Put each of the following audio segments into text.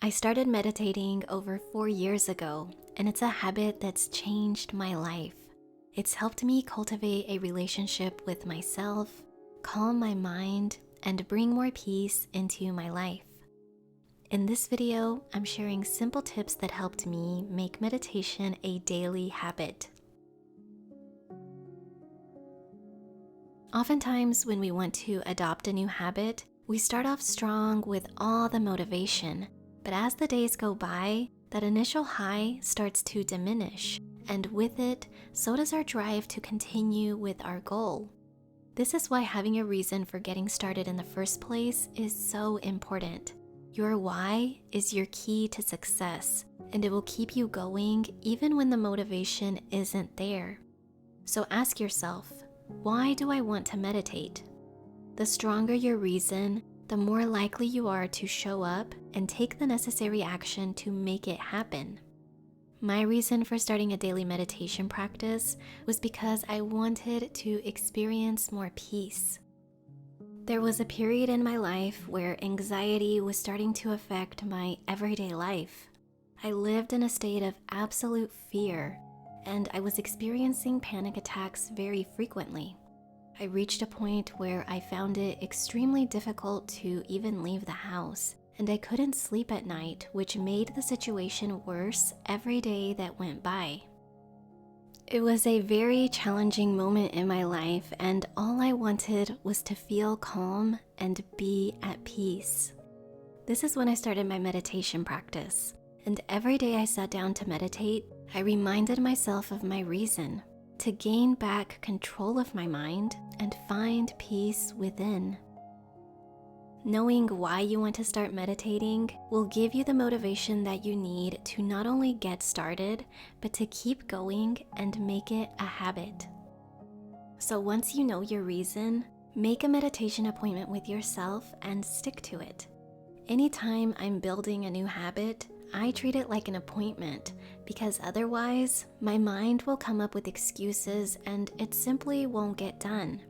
I started meditating over 4 years ago, and it's a habit that's changed my life. It's helped me cultivate a relationship with myself, calm my mind, and bring more peace into my life. In this video, I'm sharing simple tips that helped me make meditation a daily habit. Oftentimes, when we want to adopt a new habit, we start off strong with all the motivation. But as the days go by, that initial high starts to diminish, and with it, so does our drive to continue with our goal. This is why having a reason for getting started in the first place is so important. Your why is your key to success, and it will keep you going even when the motivation isn't there. So ask yourself, why do I want to meditate? The stronger your reason, the more likely you are to show up and take the necessary action to make it happen. My reason for starting a daily meditation practice was because I wanted to experience more peace. There was a period in my life where anxiety was starting to affect my everyday life. I lived in a state of absolute fear, and I was experiencing panic attacks very frequently. I reached a point where I found it extremely difficult to even leave the house, and I couldn't sleep at night, which made the situation worse every day that went by. It was a very challenging moment in my life, and all I wanted was to feel calm and be at peace. This is when I started my meditation practice, and every day I sat down to meditate, I reminded myself of my reason: to gain back control of my mind and find peace within. Knowing why you want to start meditating will give you the motivation that you need to not only get started, but to keep going and make it a habit. So once you know your reason, make a meditation appointment with yourself and stick to it. Anytime I'm building a new habit, I treat it like an appointment, because otherwise, my mind will come up with excuses and it simply won't get done.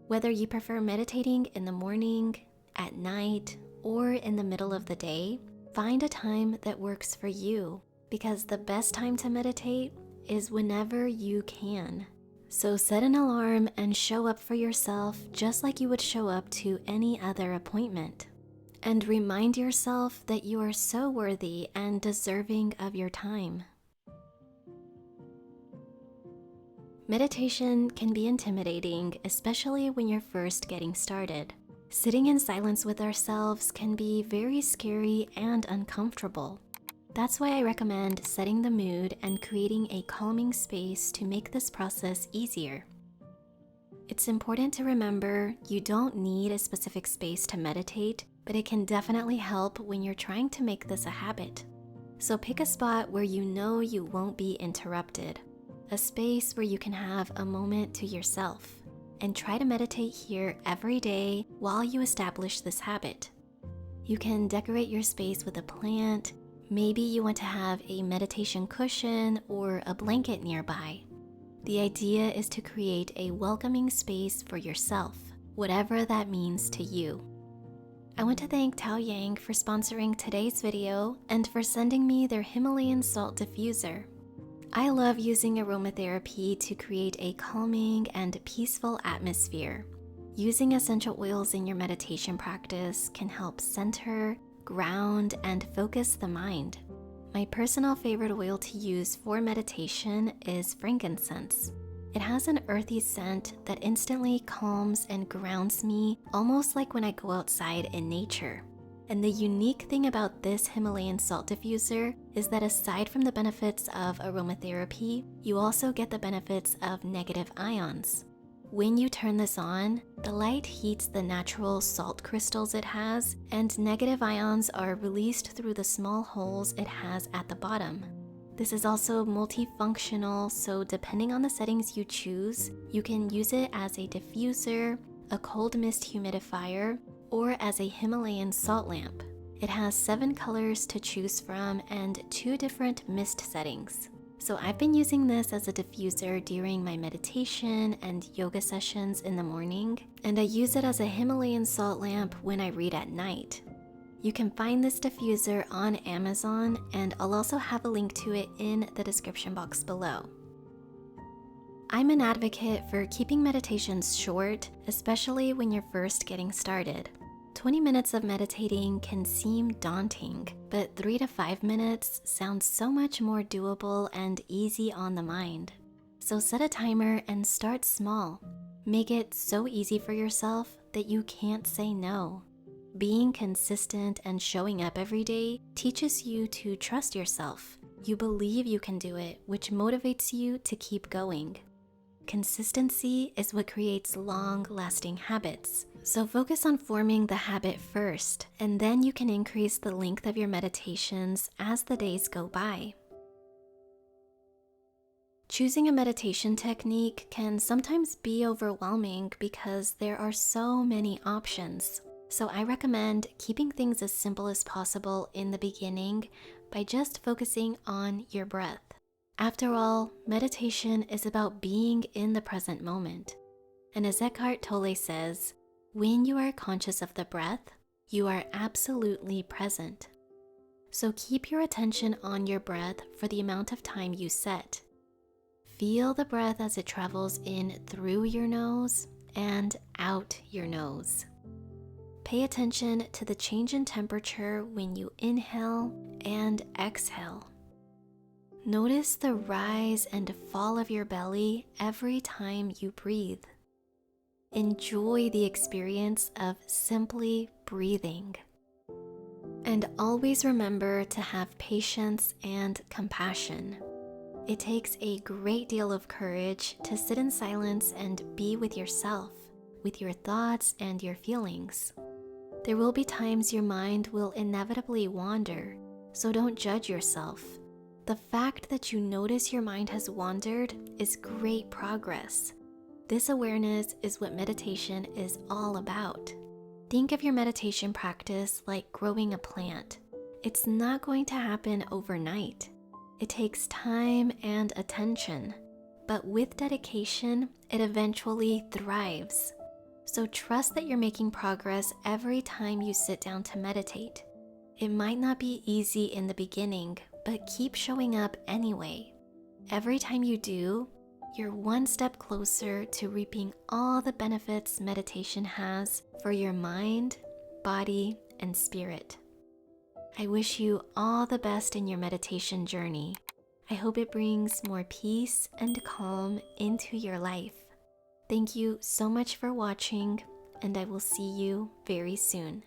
Whether you prefer meditating in the morning, at night, or in the middle of the day, find a time that works for you, because the best time to meditate is whenever you can. So set an alarm and show up for yourself just like you would show up to any other appointment. And remind yourself that you are so worthy and deserving of your time. Meditation can be intimidating, especially when you're first getting started. Sitting in silence with ourselves can be very scary and uncomfortable. That's why I recommend setting the mood and creating a calming space to make this process easier. It's important to remember you don't need a specific space to meditate, but it can definitely help when you're trying to make this a habit. So pick a spot where you know you won't be interrupted, a space where you can have a moment to yourself, and try to meditate here every day while you establish this habit. You can decorate your space with a plant. Maybe you want to have a meditation cushion or a blanket nearby. The idea is to create a welcoming space for yourself, whatever that means to you. I want to thank Tao Yang for sponsoring today's video and for sending me their Himalayan salt diffuser. I love using aromatherapy to create a calming and peaceful atmosphere. Using essential oils in your meditation practice can help center, ground, and focus the mind. My personal favorite oil to use for meditation is frankincense. It has an earthy scent that instantly calms and grounds me, almost like when I go outside in nature. And the unique thing about this Himalayan salt diffuser is that aside from the benefits of aromatherapy, you also get the benefits of negative ions. When you turn this on, the light heats the natural salt crystals it has, and negative ions are released through the small holes it has at the bottom. This is also multifunctional, so depending on the settings you choose, you can use it as a diffuser, a cold mist humidifier, or as a Himalayan salt lamp. It has 7 colors to choose from and 2 different mist settings. So I've been using this as a diffuser during my meditation and yoga sessions in the morning, and I use it as a Himalayan salt lamp when I read at night. You can find this diffuser on Amazon, and I'll also have a link to it in the description box below. I'm an advocate for keeping meditations short, especially when you're first getting started. 20 minutes of meditating can seem daunting, but 3 to 5 minutes sounds so much more doable and easy on the mind. So set a timer and start small. Make it so easy for yourself that you can't say no. Being consistent and showing up every day teaches you to trust yourself. You believe you can do it, which motivates you to keep going. Consistency is what creates long-lasting habits. So focus on forming the habit first, and then you can increase the length of your meditations as the days go by. Choosing a meditation technique can sometimes be overwhelming because there are so many options. So I recommend keeping things as simple as possible in the beginning by just focusing on your breath. After all, meditation is about being in the present moment. And as Eckhart Tolle says, when you are conscious of the breath, you are absolutely present. So keep your attention on your breath for the amount of time you set. Feel the breath as it travels in through your nose and out your nose. Pay attention to the change in temperature when you inhale and exhale. Notice the rise and fall of your belly every time you breathe. Enjoy the experience of simply breathing. And always remember to have patience and compassion. It takes a great deal of courage to sit in silence and be with yourself, with your thoughts and your feelings. There will be times your mind will inevitably wander, so don't judge yourself. The fact that you notice your mind has wandered is great progress. This awareness is what meditation is all about. Think of your meditation practice like growing a plant. It's not going to happen overnight. It takes time and attention, but with dedication, it eventually thrives. So trust that you're making progress every time you sit down to meditate. It might not be easy in the beginning, but keep showing up anyway. Every time you do, you're one step closer to reaping all the benefits meditation has for your mind, body, and spirit. I wish you all the best in your meditation journey. I hope it brings more peace and calm into your life. Thank you so much for watching, and I will see you very soon.